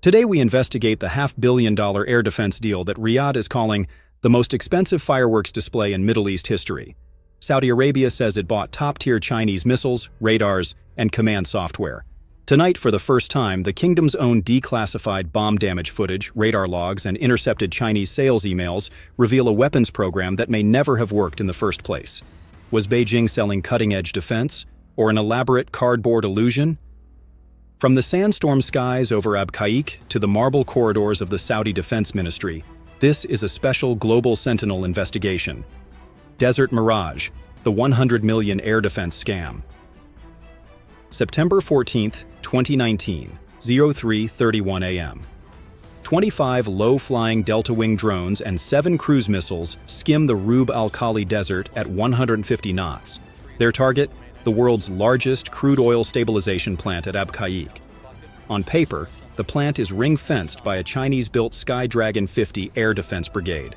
Today we investigate the $500 million air defense deal that Riyadh is calling the most expensive fireworks display in Middle East history. Saudi Arabia says it bought top-tier Chinese missiles, radars, and command software. Tonight, for the first time, the kingdom's own declassified bomb damage footage, radar logs, and intercepted Chinese sales emails reveal a weapons program that may never have worked in the first place. Was Beijing selling cutting-edge defense, or an elaborate cardboard illusion? From the sandstorm skies over Abqaiq to the marble corridors of the Saudi Defense Ministry, this is a special Global Sentinel investigation. Desert Mirage, the 100 million air defense scam. September 14, 2019, 03:31 a.m. 25 low-flying Delta-wing drones and 7 cruise missiles skim the Rub al-Khali Desert at 150 knots. Their target? The world's largest crude oil stabilization plant at Abqaiq. On paper, the plant is ring-fenced by a Chinese-built Skydragon 50 air defense brigade.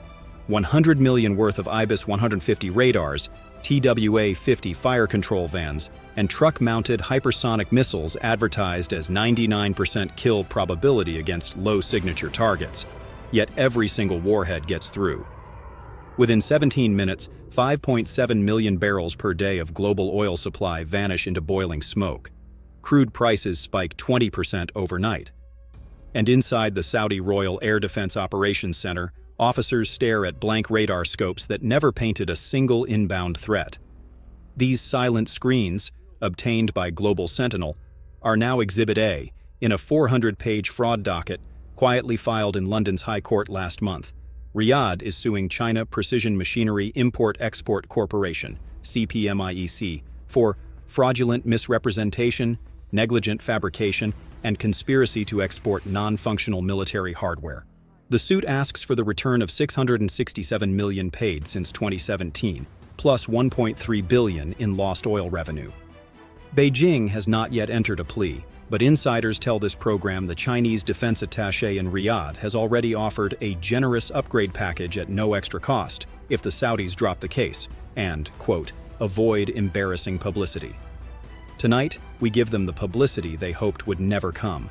100 million worth of IBIS 150 radars, TWA-50 fire control vans, and truck-mounted hypersonic missiles advertised as 99% kill probability against low-signature targets. Yet every single warhead gets through. Within 17 minutes, 5.7 million barrels per day of global oil supply vanish into boiling smoke. Crude prices spike 20% overnight. And inside the Saudi Royal Air Defense Operations Center, officers stare at blank radar scopes that never painted a single inbound threat. These silent screens, obtained by Global Sentinel, are now Exhibit A in a 400-page fraud docket quietly filed in London's High Court last month. Riyadh is suing China Precision Machinery Import-Export Corporation, CPMIEC, for fraudulent misrepresentation, negligent fabrication, and conspiracy to export non-functional military hardware. The suit asks for the return of $667 million paid since 2017, plus $1.3 billion in lost oil revenue. Beijing has not yet entered a plea, but insiders tell this program the Chinese defense attaché in Riyadh has already offered a generous upgrade package at no extra cost if the Saudis drop the case and, quote, avoid embarrassing publicity. Tonight, we give them the publicity they hoped would never come.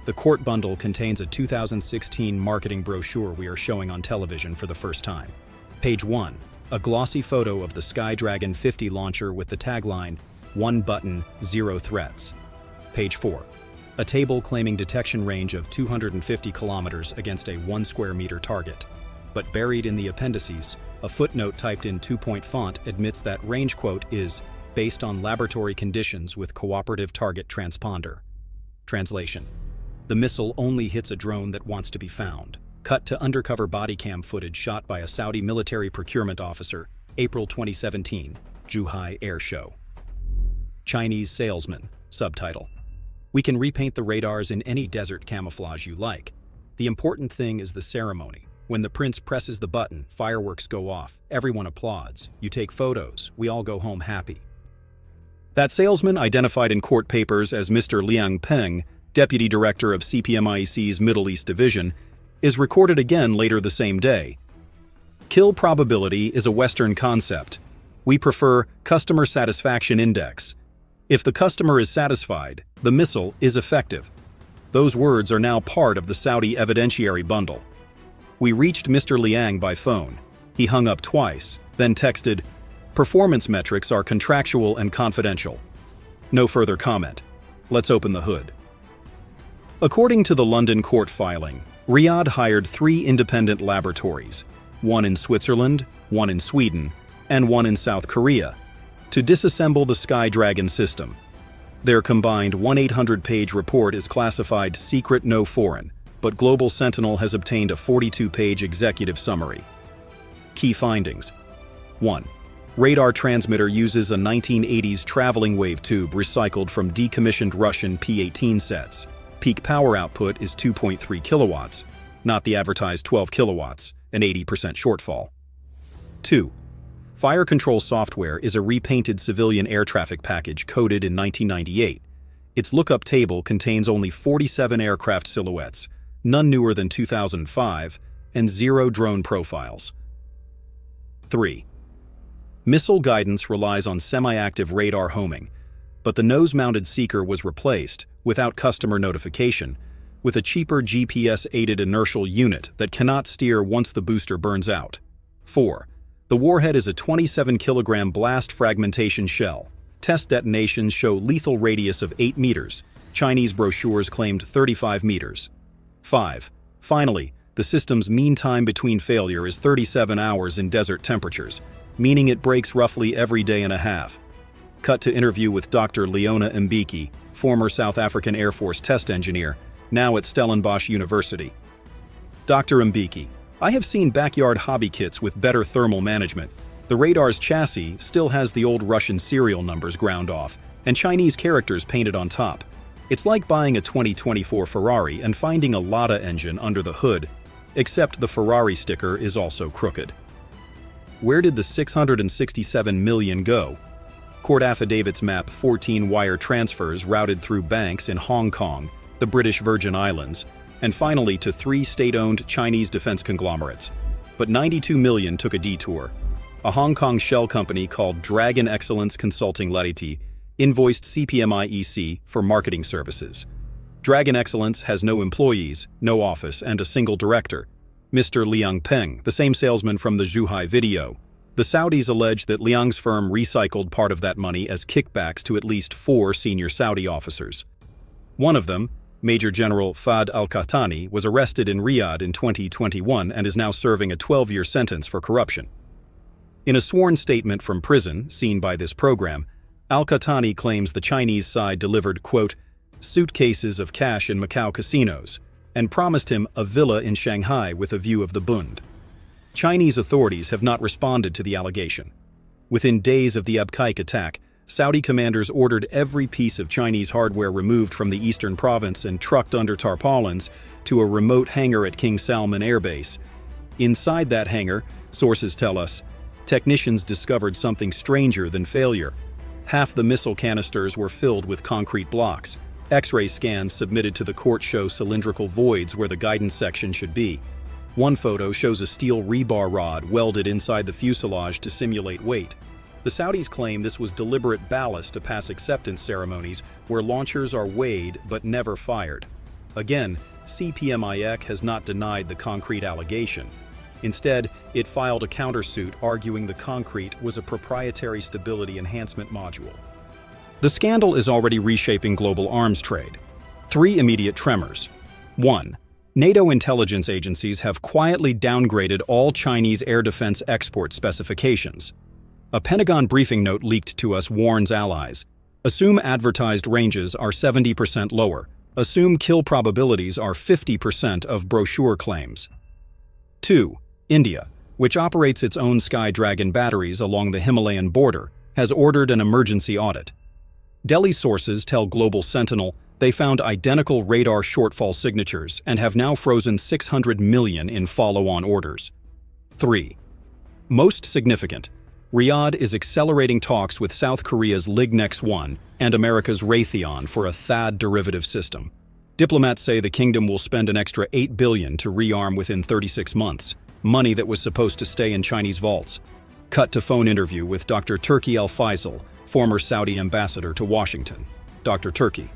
The court bundle contains a 2016 marketing brochure we are showing on television for the first time. Page 1, a glossy photo of the Skydragon 50 launcher with the tagline, "One button, zero threats." Page 4, a table claiming detection range of 250 kilometers against a 1 square meter target. But buried in the appendices, a footnote typed in 2-point font admits that range quote is based on laboratory conditions with cooperative target transponder. Translation: the missile only hits a drone that wants to be found. Cut to undercover body cam footage shot by a Saudi military procurement officer, April 2017, Zhuhai Air Show. Chinese salesman, subtitle: we can repaint the radars in any desert camouflage you like. The important thing is the ceremony. When the prince presses the button, fireworks go off, everyone applauds, you take photos, we all go home happy. That salesman, identified in court papers as Mr. Liang Peng, deputy director of CPMIEC's Middle East Division, is recorded again later the same day. Kill probability is a Western concept. We prefer customer satisfaction index. If the customer is satisfied, the missile is effective. Those words are now part of the Saudi evidentiary bundle. We reached Mr. Liang by phone. He hung up twice, then texted, "Performance metrics are contractual and confidential." No further comment. Let's open the hood. According to the London court filing, Riyadh hired 3 independent laboratories, one in Switzerland, one in Sweden, and one in South Korea, to disassemble the Skydragon system. Their combined 1,800-page report is classified secret no foreign, but Global Sentinel has obtained a 42-page executive summary. Key findings. 1. Radar transmitter uses a 1980s traveling wave tube recycled from decommissioned Russian P-18 sets. Peak power output is 2.3 kilowatts, not the advertised 12 kilowatts, an 80% shortfall. 2. Fire control software is a repainted civilian air traffic package coded in 1998. Its lookup table contains only 47 aircraft silhouettes, none newer than 2005, and 0 drone profiles. 3. Missile guidance relies on semi-active radar homing, but the nose-mounted seeker was replaced, without customer notification, with a cheaper GPS-aided inertial unit that cannot steer once the booster burns out. 4. The warhead is a 27-kilogram blast fragmentation shell. Test detonations show lethal radius of 8 meters. Chinese brochures claimed 35 meters. 5. Finally, the system's mean time between failure is 37 hours in desert temperatures, meaning it breaks roughly every day and a half. Cut to interview with Dr. Leona Mbeki, former South African Air Force test engineer, now at Stellenbosch University. Dr. Mbeki, I have seen backyard hobby kits with better thermal management. The radar's chassis still has the old Russian serial numbers ground off and Chinese characters painted on top. It's like buying a 2024 Ferrari and finding a Lada engine under the hood, except the Ferrari sticker is also crooked. Where did the $667 million go? Court affidavits map 14 wire transfers routed through banks in Hong Kong, the British Virgin Islands, and finally to 3 state-owned Chinese defense conglomerates. But $92 million took a detour. A Hong Kong shell company called Dragon Excellence Consulting Ltd. Invoiced CPMIEC for marketing services. Dragon Excellence has no employees, no office, and a single director, Mr. Liang Peng, the same salesman from the Zhuhai video. The Saudis allege that Liang's firm recycled part of that money as kickbacks to at least 4 senior Saudi officers. One of them, Major General Fahd al-Qahtani, was arrested in Riyadh in 2021 and is now serving a 12-year sentence for corruption. In a sworn statement from prison, seen by this program, al-Qahtani claims the Chinese side delivered, quote, suitcases of cash in Macau casinos and promised him a villa in Shanghai with a view of the Bund. Chinese authorities have not responded to the allegation. Within days of the Abqaiq attack, Saudi commanders ordered every piece of Chinese hardware removed from the eastern province and trucked under tarpaulins to a remote hangar at King Salman Air Base. Inside that hangar, sources tell us, technicians discovered something stranger than failure. Half the missile canisters were filled with concrete blocks. X-ray scans submitted to the court show cylindrical voids where the guidance section should be. One photo shows a steel rebar rod welded inside the fuselage to simulate weight. The Saudis claim this was deliberate ballast to pass acceptance ceremonies where launchers are weighed but never fired. Again, CPMIEC has not denied the concrete allegation. Instead, it filed a countersuit arguing the concrete was a proprietary stability enhancement module. The scandal is already reshaping global arms trade. 3 immediate tremors. 1. NATO intelligence agencies have quietly downgraded all Chinese air defense export specifications. A Pentagon briefing note leaked to us warns allies. Assume advertised ranges are 70% lower. Assume kill probabilities are 50% of brochure claims. 2. India, which operates its own Sky Dragon batteries along the Himalayan border, has ordered an emergency audit. Delhi sources tell Global Sentinel they found identical radar shortfall signatures and have now frozen $600 million in follow-on orders. 3. Most significant, Riyadh is accelerating talks with South Korea's Lignex-1 and America's Raytheon for a THAAD derivative system. Diplomats say the kingdom will spend an extra $8 billion to rearm within 36 months, money that was supposed to stay in Chinese vaults. Cut to phone interview with Dr. Turki Al-Faisal, former Saudi ambassador to Washington. Dr. Turki: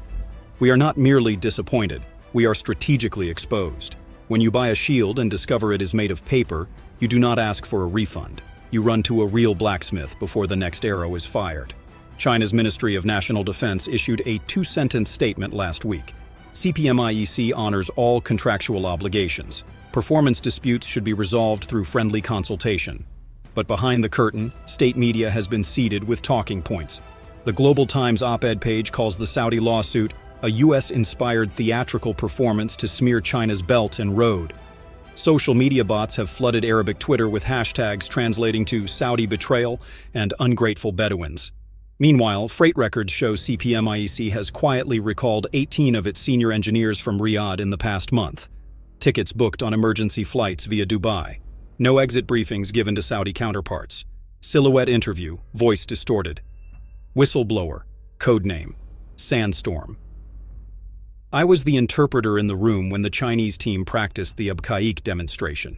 we are not merely disappointed, we are strategically exposed. When you buy a shield and discover it is made of paper, you do not ask for a refund. You run to a real blacksmith before the next arrow is fired. China's Ministry of National Defense issued a 2-sentence statement last week. CPMIEC honors all contractual obligations. Performance disputes should be resolved through friendly consultation. But behind the curtain, state media has been seeded with talking points. The Global Times op-ed page calls the Saudi lawsuit a US-inspired theatrical performance to smear China's Belt and Road. Social media bots have flooded Arabic Twitter with hashtags translating to Saudi betrayal and ungrateful Bedouins. Meanwhile, freight records show CPMIEC has quietly recalled 18 of its senior engineers from Riyadh in the past month. Tickets booked on emergency flights via Dubai. No exit briefings given to Saudi counterparts. Silhouette interview, voice distorted. Whistleblower, codename, Sandstorm. I was the interpreter in the room when the Chinese team practiced the Abqaiq demonstration.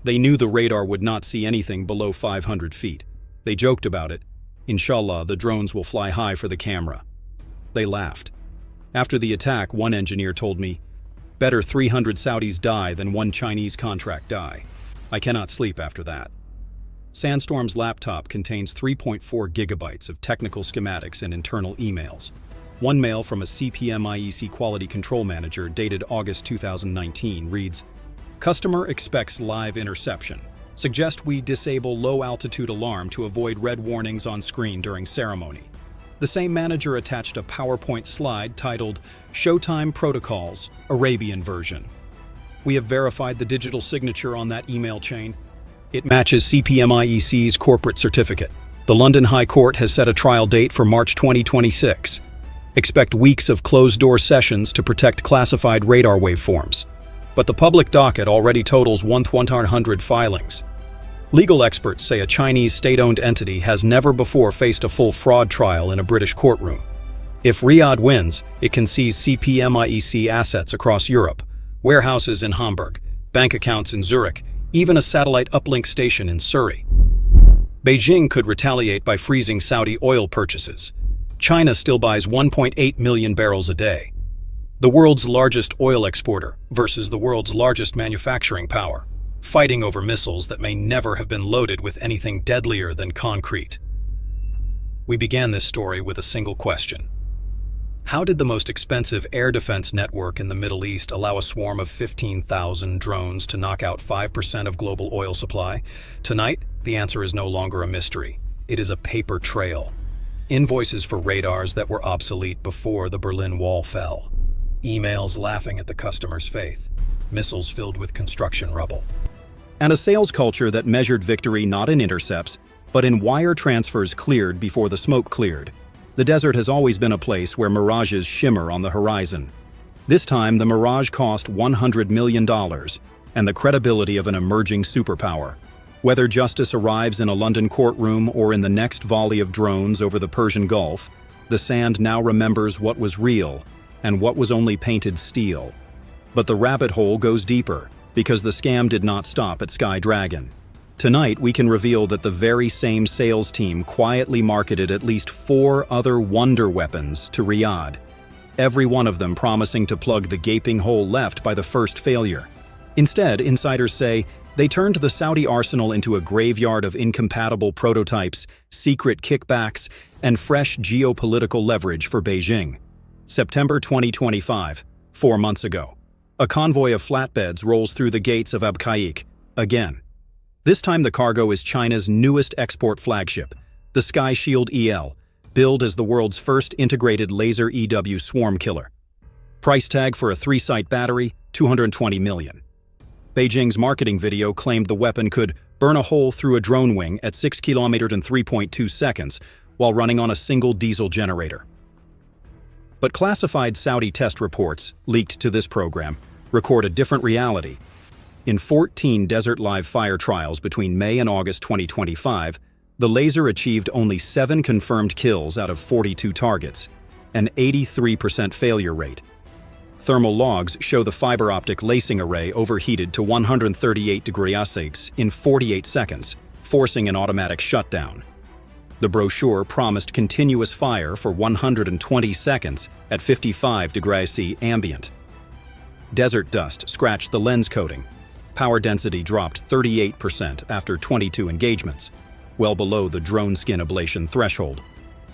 They knew the radar would not see anything below 500 feet. They joked about it. Inshallah, the drones will fly high for the camera. They laughed. After the attack, one engineer told me, Better 300 Saudis die than one Chinese contract die. I cannot sleep after that. Sandstorm's laptop contains 3.4 gigabytes of technical schematics and internal emails. One mail from a CPM-IEC quality control manager dated August 2019 reads, "Customer expects live interception. Suggest we disable low-altitude alarm to avoid red warnings on screen during ceremony." The same manager attached a PowerPoint slide titled Showtime Protocols, Arabian version. We have verified the digital signature on that email chain. It matches CPM-IEC's corporate certificate. The London High Court has set a trial date for March 2026. Expect weeks of closed-door sessions to protect classified radar waveforms. But the public docket already totals 1,100 filings. Legal experts say a Chinese state-owned entity has never before faced a full fraud trial in a British courtroom. If Riyadh wins, it can seize CPM-IEC assets across Europe, warehouses in Hamburg, bank accounts in Zurich, even a satellite uplink station in Surrey. Beijing could retaliate by freezing Saudi oil purchases. China still buys 1.8 million barrels a day. The world's largest oil exporter versus the world's largest manufacturing power, fighting over missiles that may never have been loaded with anything deadlier than concrete. We began this story with a single question. How did the most expensive air defense network in the Middle East allow a swarm of 15,000 drones to knock out 5% of global oil supply? Tonight, the answer is no longer a mystery. It is a paper trail. Invoices for radars that were obsolete before the Berlin Wall fell. Emails laughing at the customer's faith. Missiles filled with construction rubble. And a sales culture that measured victory not in intercepts, but in wire transfers cleared before the smoke cleared. The desert has always been a place where mirages shimmer on the horizon. This time, the mirage cost $100 million and the credibility of an emerging superpower. Whether justice arrives in a London courtroom or in the next volley of drones over the Persian Gulf, the sand now remembers what was real and what was only painted steel. But the rabbit hole goes deeper, because the scam did not stop at Sky Dragon. Tonight, we can reveal that the very same sales team quietly marketed at least 4 other wonder weapons to Riyadh, every one of them promising to plug the gaping hole left by the first failure. Instead, insiders say, they turned the Saudi arsenal into a graveyard of incompatible prototypes, secret kickbacks, and fresh geopolitical leverage for Beijing. September 2025, 4 months ago. A convoy of flatbeds rolls through the gates of Abqaiq, again. This time the cargo is China's newest export flagship, the Sky Shield EL, billed as the world's first integrated laser EW swarm killer. Price tag for a 3-site battery, $220 million. Beijing's marketing video claimed the weapon could burn a hole through a drone wing at 6 kilometers in 3.2 seconds while running on a single diesel generator. But classified Saudi test reports, leaked to this program, record a different reality. In 14 desert live fire trials between May and August 2025, the laser achieved only 7 confirmed kills out of 42 targets, an 83% failure rate. Thermal logs show the fiber optic lacing array overheated to 138 degrees Celsius in 48 seconds, forcing an automatic shutdown. The brochure promised continuous fire for 120 seconds at 55 degrees Celsius ambient. Desert dust scratched the lens coating. Power density dropped 38% after 22 engagements, well below the drone skin ablation threshold.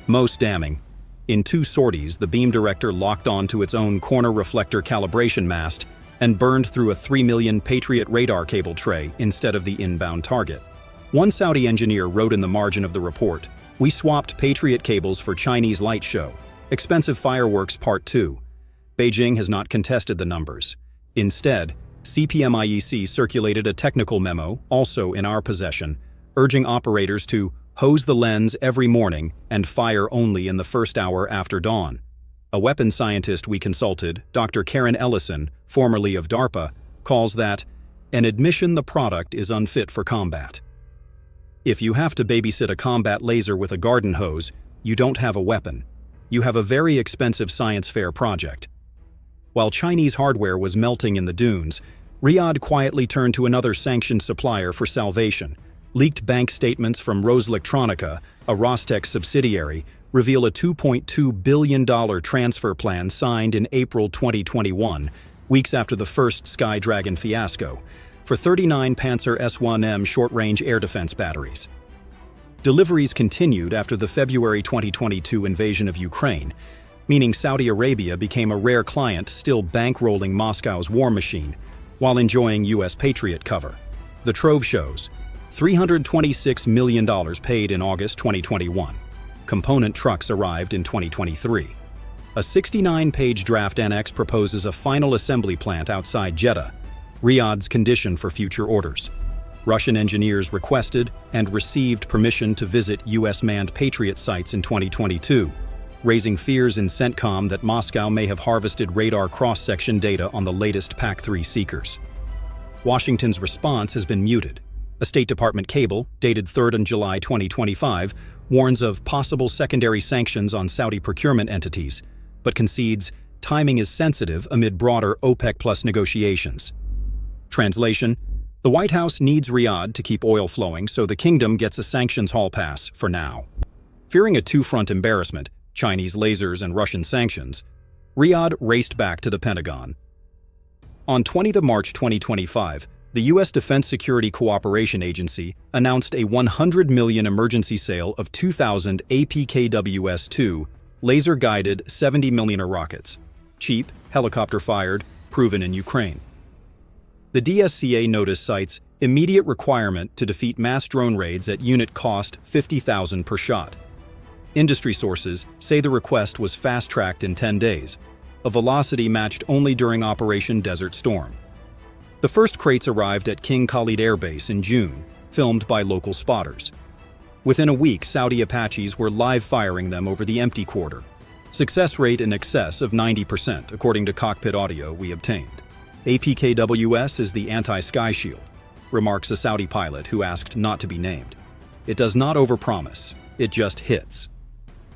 Most damning, in 2 sorties, the beam director locked onto its own corner reflector calibration mast and burned through a 3 million Patriot radar cable tray instead of the inbound target. One Saudi engineer wrote in the margin of the report, "We swapped Patriot cables for Chinese light show. Expensive fireworks part 2. Beijing has not contested the numbers. Instead, CPM-IEC circulated a technical memo, also in our possession, urging operators to hose the lens every morning and fire only in the first hour after dawn. A weapons scientist we consulted, Dr. Karen Ellison, formerly of DARPA, calls that an admission the product is unfit for combat. If you have to babysit a combat laser with a garden hose, you don't have a weapon. You have a very expensive science fair project. While Chinese hardware was melting in the dunes, Riyadh quietly turned to another sanctioned supplier for salvation. Leaked bank statements from Roselectronica, a Rostec subsidiary, reveal a $2.2 billion transfer plan signed in April 2021, weeks after the first Sky Dragon fiasco, for 39 Panzer S-1M short-range air defense batteries. Deliveries continued after the February 2022 invasion of Ukraine, meaning Saudi Arabia became a rare client still bankrolling Moscow's war machine while enjoying U.S. Patriot cover. The trove shows $326 million paid in August 2021. Component trucks arrived in 2023. A 69-page draft annex proposes a final assembly plant outside Jeddah, Riyadh's condition for future orders. Russian engineers requested and received permission to visit U.S. manned Patriot sites in 2022, raising fears in CENTCOM that Moscow may have harvested radar cross-section data on the latest PAC-3 seekers. Washington's response has been muted. A State Department cable, dated 3rd July 2025, warns of possible secondary sanctions on Saudi procurement entities, but concedes timing is sensitive amid broader OPEC+ negotiations. Translation: the White House needs Riyadh to keep oil flowing, so the kingdom gets a sanctions hall pass for now. Fearing a two-front embarrassment, Chinese lasers and Russian sanctions, Riyadh raced back to the Pentagon. On 20 March 2025, the U.S. Defense Security Cooperation Agency announced a $100 million emergency sale of 2,000 APKWS-2 laser-guided 70mm rockets, cheap, helicopter-fired, proven in Ukraine. The DSCA notice cites immediate requirement to defeat mass drone raids at unit cost $50,000 per shot. Industry sources say the request was fast-tracked in 10 days, a velocity matched only during Operation Desert Storm. The first crates arrived at King Khalid Air Base in June, filmed by local spotters. Within a week, Saudi Apaches were live firing them over the empty quarter. Success rate in excess of 90%, according to cockpit audio we obtained. APKWS is the anti-sky shield, remarks a Saudi pilot who asked not to be named. It does not overpromise, it just hits.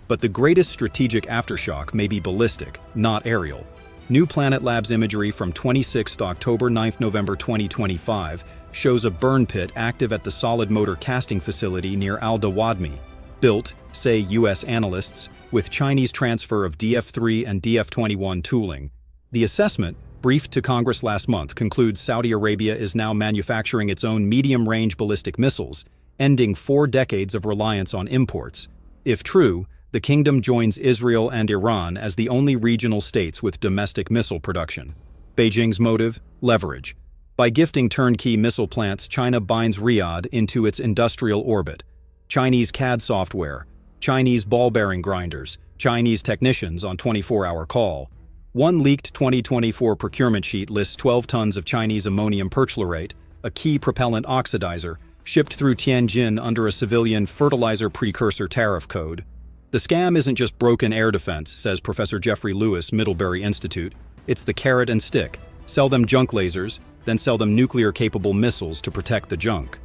But the greatest strategic aftershock may be ballistic, not aerial. New Planet Labs imagery from 26 October 9 November 2025 shows a burn pit active at the solid motor casting facility near Al-Dawadmi, built, say U.S. analysts, with Chinese transfer of DF-3 and DF-21 tooling. The assessment, briefed to Congress last month, concludes Saudi Arabia is now manufacturing its own medium-range ballistic missiles, ending 4 decades of reliance on imports. If true, the kingdom joins Israel and Iran as the only regional states with domestic missile production. Beijing's motive? Leverage. By gifting turnkey missile plants, China binds Riyadh into its industrial orbit. Chinese CAD software, Chinese ball bearing grinders, Chinese technicians on 24-hour call. One leaked 2024 procurement sheet lists 12 tons of Chinese ammonium perchlorate, a key propellant oxidizer, shipped through Tianjin under a civilian fertilizer precursor tariff code. The scam isn't just broken air defense, says Professor Jeffrey Lewis, Middlebury Institute. It's the carrot and stick. Sell them junk lasers, then sell them nuclear-capable missiles to protect the junk.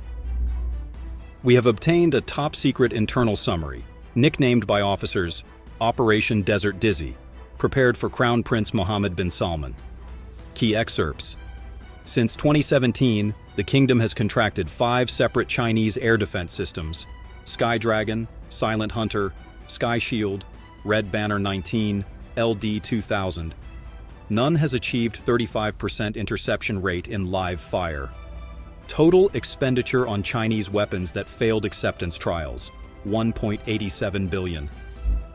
We have obtained a top-secret internal summary, nicknamed by officers Operation Desert Dizzy, prepared for Crown Prince Mohammed bin Salman. Key excerpts. Since 2017, the kingdom has contracted 5 separate Chinese air defense systems: Sky Dragon, Silent Hunter, Sky Shield, Red Banner 19, LD 2000. None has achieved 35% interception rate in live fire. Total expenditure on Chinese weapons that failed acceptance trials, $1.87 billion.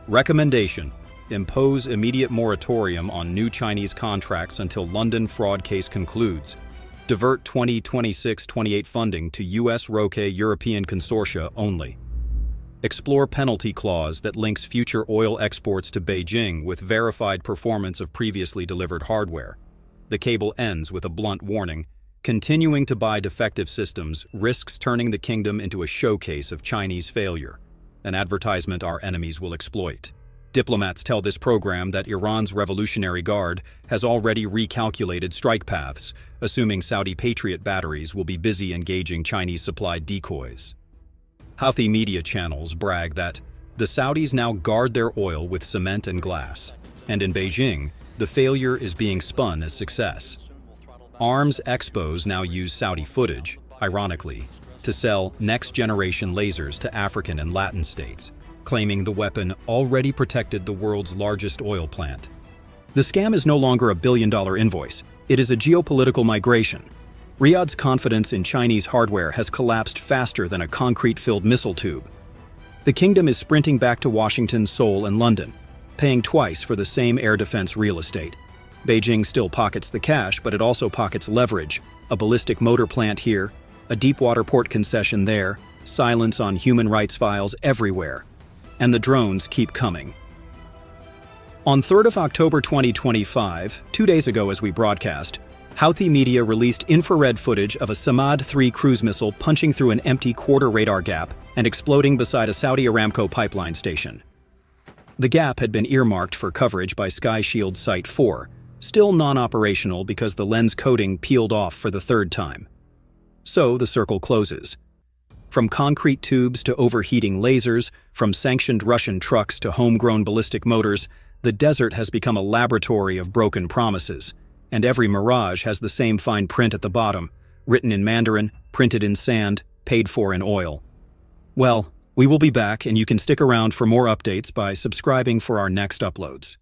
Recommendation: impose immediate moratorium on new Chinese contracts until London fraud case concludes. Divert 2026-28 funding to U.S. ROCE European consortia only. Explore penalty clause that links future oil exports to Beijing with verified performance of previously delivered hardware. The cable ends with a blunt warning: continuing to buy defective systems risks turning the kingdom into a showcase of Chinese failure, an advertisement our enemies will exploit. Diplomats tell this program that Iran's Revolutionary Guard has already recalculated strike paths, assuming Saudi Patriot batteries will be busy engaging Chinese-supplied decoys. Houthi media channels brag that the Saudis now guard their oil with cement and glass, and in Beijing, the failure is being spun as success. Arms expos now use Saudi footage, ironically, to sell next-generation lasers to African and Latin states, claiming the weapon already protected the world's largest oil plant. The scam is no longer a billion-dollar invoice. It is a geopolitical migration. Riyadh's confidence in Chinese hardware has collapsed faster than a concrete-filled missile tube. The kingdom is sprinting back to Washington, Seoul, and London, paying twice for the same air defense real estate. Beijing still pockets the cash, but it also pockets leverage, a ballistic motor plant here, a deep-water port concession there, silence on human rights files everywhere. And the drones keep coming. On 3rd of October 2025, 2 days ago as we broadcast, Houthi media released infrared footage of a Samad-3 cruise missile punching through an empty quarter radar gap and exploding beside a Saudi Aramco pipeline station. The gap had been earmarked for coverage by Sky Shield Site 4, still non-operational because the lens coating peeled off for the third time. So the circle closes. From concrete tubes to overheating lasers, from sanctioned Russian trucks to homegrown ballistic motors, the desert has become a laboratory of broken promises, and every mirage has the same fine print at the bottom, written in Mandarin, printed in sand, paid for in oil. Well, we will be back, and you can stick around for more updates by subscribing for our next uploads.